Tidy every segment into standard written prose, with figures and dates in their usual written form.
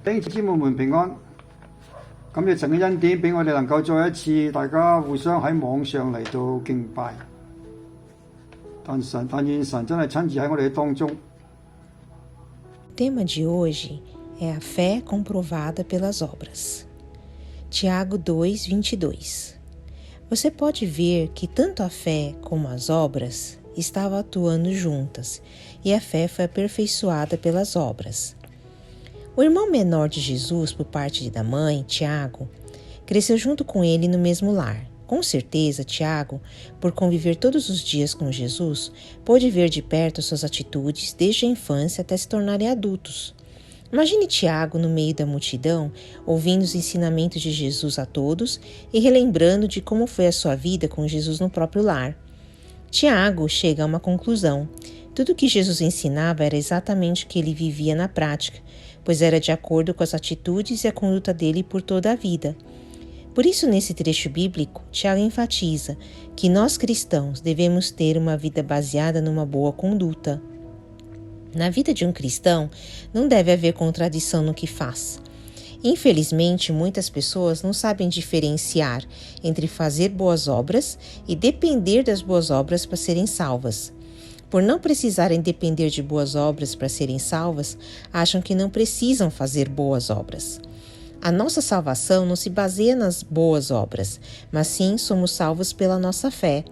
弟兄姊妹們平安，感謝神嘅恩典，俾我哋能夠再一次大家互相喺網上嚟到敬拜。但願神真係親自喺我哋當中。O tema de hoje é a fé comprovada pelas obras. Tiago 2:22. Você pode ver que tanto a fé como as obras estavam atuando juntas, e a fé foi aperfeiçoada pelas obras. O irmão menor de Jesus, por parte da mãe, Tiago, cresceu junto com ele no mesmo lar. Com certeza, Tiago, por conviver todos os dias com Jesus, pôde ver de perto suas atitudes desde a infância até se tornarem adultos. Imagine Tiago no meio da multidão, ouvindo os ensinamentos de Jesus a todos e relembrando de como foi a sua vida com Jesus no próprio lar. Tiago chega a uma conclusão. Tudo que Jesus ensinava era exatamente o que ele vivia na prática, pois era de acordo com as atitudes e a conduta dele por toda a vida. Por isso, nesse trecho bíblico, Tiago enfatiza que nós cristãos devemos ter uma vida baseada numa boa conduta. Na vida de um cristão, não deve haver contradição no que faz. Infelizmente, muitas pessoas não sabem diferenciar entre fazer boas obras e depender das boas obras para serem salvas. Por não precisarem depender de boas obras para serem salvas, acham que não precisam fazer boas obras. A nossa salvação não se baseia nas boas obras, mas sim somos salvos pela nossa fé.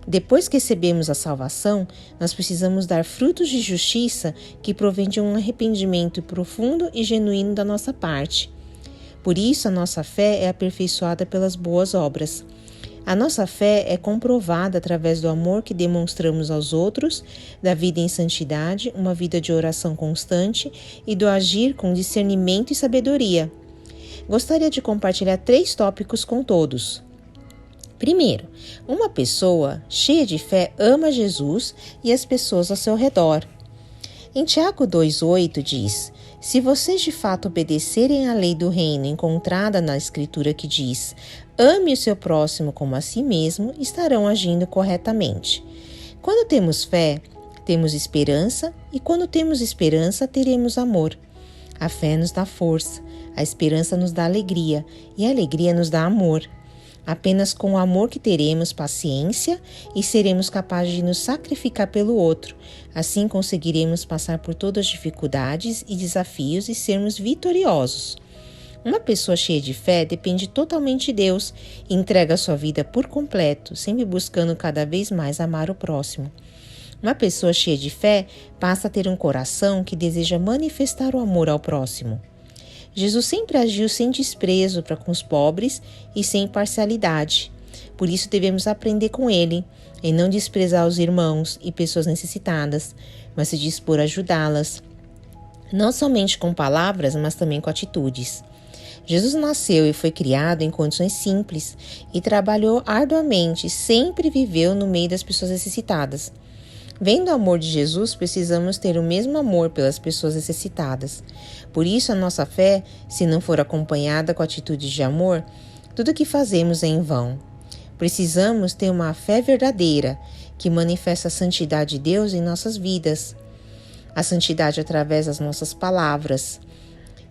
Depois que recebemos a salvação, nós precisamos dar frutos de justiça que provêm de um arrependimento profundo e genuíno da nossa parte. Por isso, a nossa fé é aperfeiçoada pelas boas obras. A nossa fé é comprovada através do amor que demonstramos aos outros, da vida em santidade, uma vida de oração constante e do agir com discernimento e sabedoria. Gostaria de compartilhar 3 tópicos com todos. Primeiro, uma pessoa cheia de fé ama Jesus e as pessoas ao seu redor. Em Tiago 2:8 diz: se vocês de fato obedecerem à lei do reino encontrada na Escritura que diz: ame o seu próximo como a si mesmo, estarão agindo corretamente. Quando temos fé, temos esperança, e quando temos esperança, teremos amor. A fé nos dá força, a esperança nos dá alegria, e a alegria nos dá amor. Apenas com o amor que teremos paciência e seremos capazes de nos sacrificar pelo outro. Assim conseguiremos passar por todas as dificuldades e desafios e sermos vitoriosos. Uma pessoa cheia de fé depende totalmente de Deus e entrega sua vida por completo, sempre buscando cada vez mais amar o próximo. Uma pessoa cheia de fé passa a ter um coração que deseja manifestar o amor ao próximo. Jesus sempre agiu sem desprezo para com os pobres e sem parcialidade. Por isso devemos aprender com ele, em não desprezar os irmãos e pessoas necessitadas, mas se dispor a ajudá-las, não somente com palavras, mas também com atitudes. Jesus nasceu e foi criado em condições simples e trabalhou arduamente, sempre viveu no meio das pessoas necessitadas. Vendo o amor de Jesus, precisamos ter o mesmo amor pelas pessoas necessitadas. Por isso, a nossa fé, se não for acompanhada com atitudes de amor, tudo o que fazemos é em vão. Precisamos ter uma fé verdadeira, que manifesta a santidade de Deus em nossas vidas. A santidade através das nossas palavras.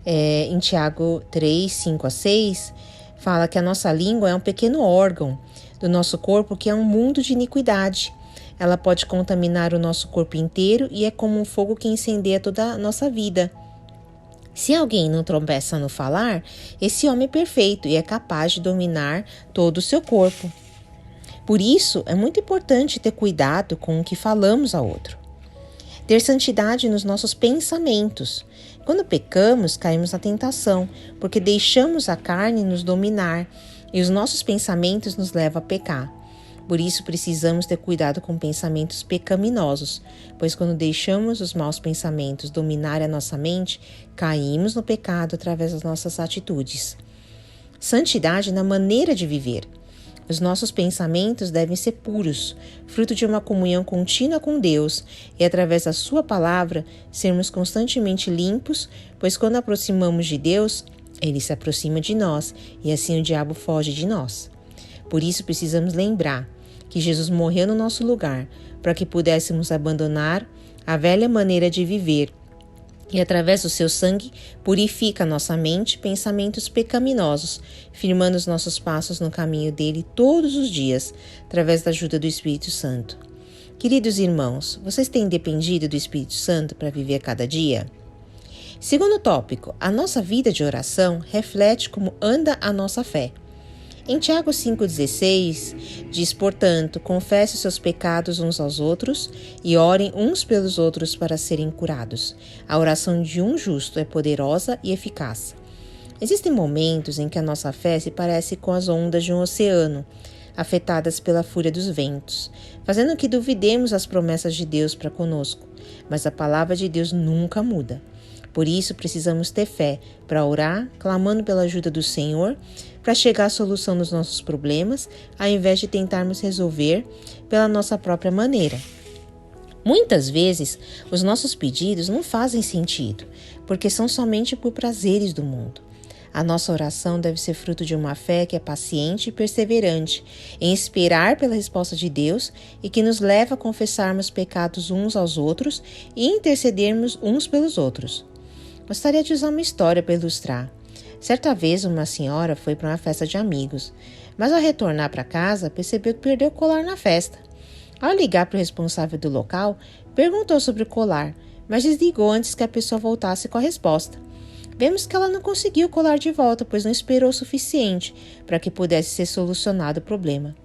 Em Tiago 3:5-6, fala que a nossa língua é um pequeno órgão do nosso corpo que é um mundo de iniquidade. Ela pode contaminar o nosso corpo inteiro e é como um fogo que incendeia toda a nossa vida. Se alguém não tropeça no falar, esse homem é perfeito e é capaz de dominar todo o seu corpo. Por isso, é muito importante ter cuidado com o que falamos ao outro. Ter santidade nos nossos pensamentos. Quando pecamos, caímos na tentação, porque deixamos a carne nos dominar e os nossos pensamentos nos levam a pecar. Por isso, precisamos ter cuidado com pensamentos pecaminosos, pois quando deixamos os maus pensamentos dominar a nossa mente, caímos no pecado através das nossas atitudes. Santidade na maneira de viver. Os nossos pensamentos devem ser puros, fruto de uma comunhão contínua com Deus, e através da sua palavra, sermos constantemente limpos, pois quando aproximamos de Deus, Ele se aproxima de nós, e assim o diabo foge de nós. Por isso precisamos lembrar que Jesus morreu no nosso lugar, para que pudéssemos abandonar a velha maneira de viver E através do seu sangue purifica nossa mente, pensamentos pecaminosos, firmando os nossos passos no caminho dele todos os dias, através da ajuda do Espírito Santo. Queridos irmãos, vocês têm dependido do Espírito Santo para viver cada dia? Segundo tópico, a nossa vida de oração reflete como anda a nossa fé. Em Tiago 5,16, diz, portanto, confesse os seus pecados uns aos outros e orem uns pelos outros para serem curados. A oração de um justo é poderosa e eficaz. Existem momentos em que a nossa fé se parece com as ondas de um oceano, afetadas pela fúria dos ventos, fazendo que duvidemos as promessas de Deus para conosco. Mas a palavra de Deus nunca muda. Por isso, precisamos ter fé para orar, clamando pela ajuda do Senhor, para chegar à solução dos nossos problemas, ao invés de tentarmos resolver pela nossa própria maneira. Muitas vezes, os nossos pedidos não fazem sentido, porque são somente por prazeres do mundo. A nossa oração deve ser fruto de uma fé que é paciente e perseverante, em esperar pela resposta de Deus e que nos leva a confessarmos pecados uns aos outros e intercedermos uns pelos outros. Gostaria de usar uma história para ilustrar. Certa vez, uma senhora foi para uma festa de amigos, mas ao retornar para casa, percebeu que perdeu o colar na festa. Ao ligar para o responsável do local, perguntou sobre o colar, mas desligou antes que a pessoa voltasse com a resposta. Vemos que ela não conseguiu o colar de volta, pois não esperou o suficiente para que pudesse ser solucionado o problema.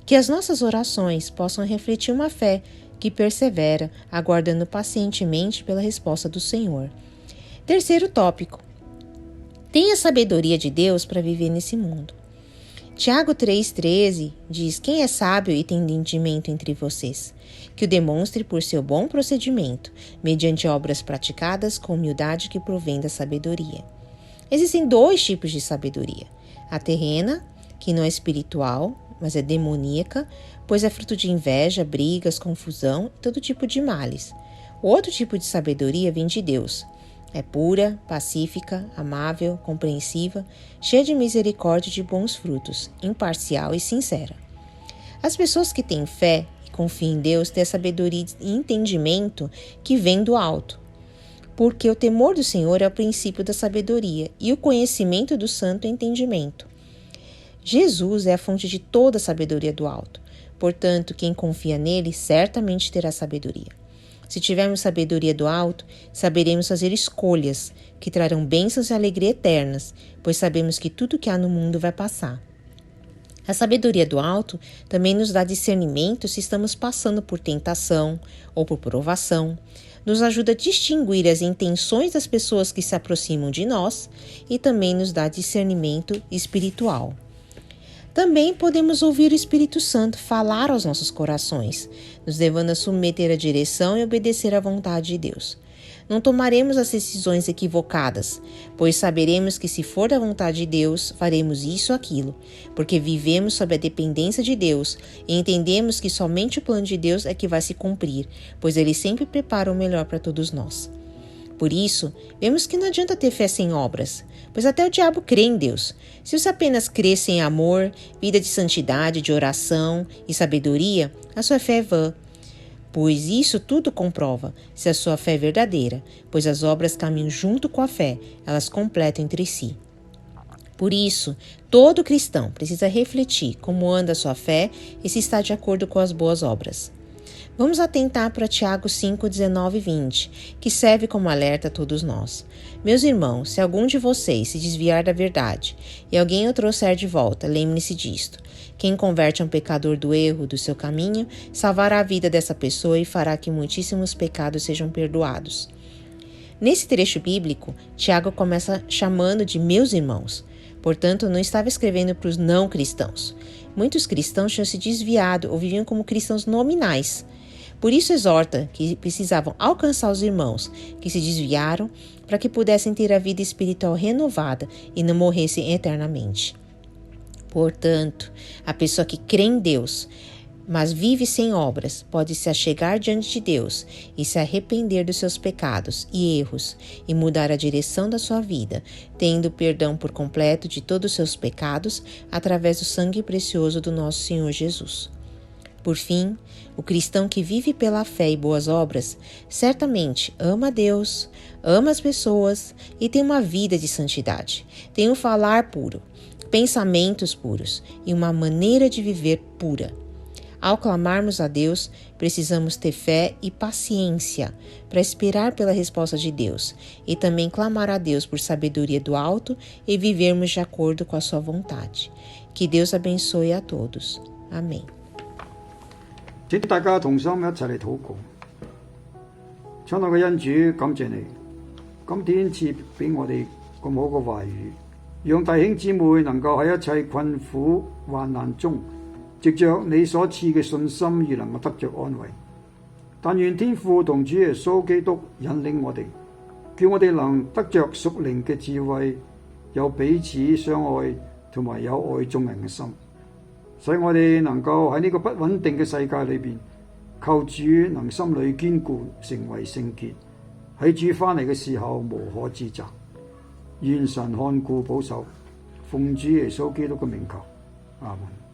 Que as nossas orações possam refletir uma fé que persevera, aguardando pacientemente pela resposta do Senhor. Terceiro tópico. Tenha sabedoria de Deus para viver nesse mundo. Tiago 3,13 diz, quem é sábio e tem entendimento entre vocês? Que o demonstre por seu bom procedimento, mediante obras praticadas com humildade que provém da sabedoria. Existem dois tipos de sabedoria. A terrena, que não é espiritual, mas é demoníaca, pois é fruto de inveja, brigas, confusão e todo tipo de males. O outro tipo de sabedoria vem de Deus. É pura, pacífica, amável, compreensiva, cheia de misericórdia e de bons frutos, imparcial e sincera. As pessoas que têm fé e confiam em Deus têm a sabedoria e entendimento que vem do alto. Porque o temor do Senhor é o princípio da sabedoria e o conhecimento do santo é entendimento. Jesus é a fonte de toda a sabedoria do alto. Portanto, quem confia nele certamente terá sabedoria. Se tivermos sabedoria do alto, saberemos fazer escolhas que trarão bênçãos e alegria eternas, pois sabemos que tudo que há no mundo vai passar. A sabedoria do alto também nos dá discernimento se estamos passando por tentação ou por provação, nos ajuda a distinguir as intenções das pessoas que se aproximam de nós e também nos dá discernimento espiritual. Também podemos ouvir o Espírito Santo falar aos nossos corações, nos levando a submeter a direção e obedecer à vontade de Deus. Não tomaremos as decisões equivocadas, pois saberemos que se for da vontade de Deus, faremos isso ou aquilo, porque vivemos sob a dependência de Deus e entendemos que somente o plano de Deus é que vai se cumprir, pois Ele sempre prepara o melhor para todos nós. Por isso, vemos que não adianta ter fé sem obras, pois até o diabo crê em Deus. Se você apenas cresce em amor, vida de santidade, de oração e sabedoria, a sua fé é vã. Pois isso tudo comprova se a sua fé é verdadeira, pois as obras caminham junto com a fé, elas completam entre si. Por isso, todo cristão precisa refletir como anda a sua fé e se está de acordo com as boas obras. Vamos atentar para Tiago 5, 19 e 20, que serve como alerta a todos nós. Meus irmãos, se algum de vocês se desviar da verdade e alguém o trouxer de volta, lembre-se disto. Quem converte um pecador do erro do seu caminho, salvará a vida dessa pessoa e fará que muitíssimos pecados sejam perdoados. Nesse trecho bíblico, Tiago começa chamando de meus irmãos. Portanto, não estava escrevendo para os não cristãos. Muitos cristãos tinham se desviado ou viviam como cristãos nominais. Por isso exorta que precisavam alcançar os irmãos que se desviaram para que pudessem ter a vida espiritual renovada e não morressem eternamente. Portanto, a pessoa que crê em Deus, mas vive sem obras, pode se achegar diante de Deus e se arrepender dos seus pecados e erros e mudar a direção da sua vida, tendo perdão por completo de todos os seus pecados através do sangue precioso do nosso Senhor Jesus. Por fim, o cristão que vive pela fé e boas obras certamente ama a Deus, ama as pessoas e tem uma vida de santidade. Tem um falar puro, pensamentos puros e uma maneira de viver pura. Ao clamarmos a Deus, precisamos ter fé e paciência para esperar pela resposta de Deus e também clamar a Deus por sabedoria do alto e vivermos de acordo com a sua vontade. Que Deus abençoe a todos. Amém. 請大家同心一齊嚟禱告。親愛嘅恩主，感謝你，今天賜俾我哋咁好嘅話語，讓弟兄姊妹能夠喺一切困苦患難中，藉着你所賜嘅信心而能夠得着安慰。但願天父同主耶穌基督引領我哋，叫我哋能得着屬靈嘅智慧，有彼此相愛同埋有愛眾人嘅心。使我哋能夠喺呢個不穩定嘅世界裏邊，靠主能心裏堅固，成為聖潔，喺主翻嚟嘅時候無可指責。願神看顧保守，奉主耶穌基督嘅名求，阿門。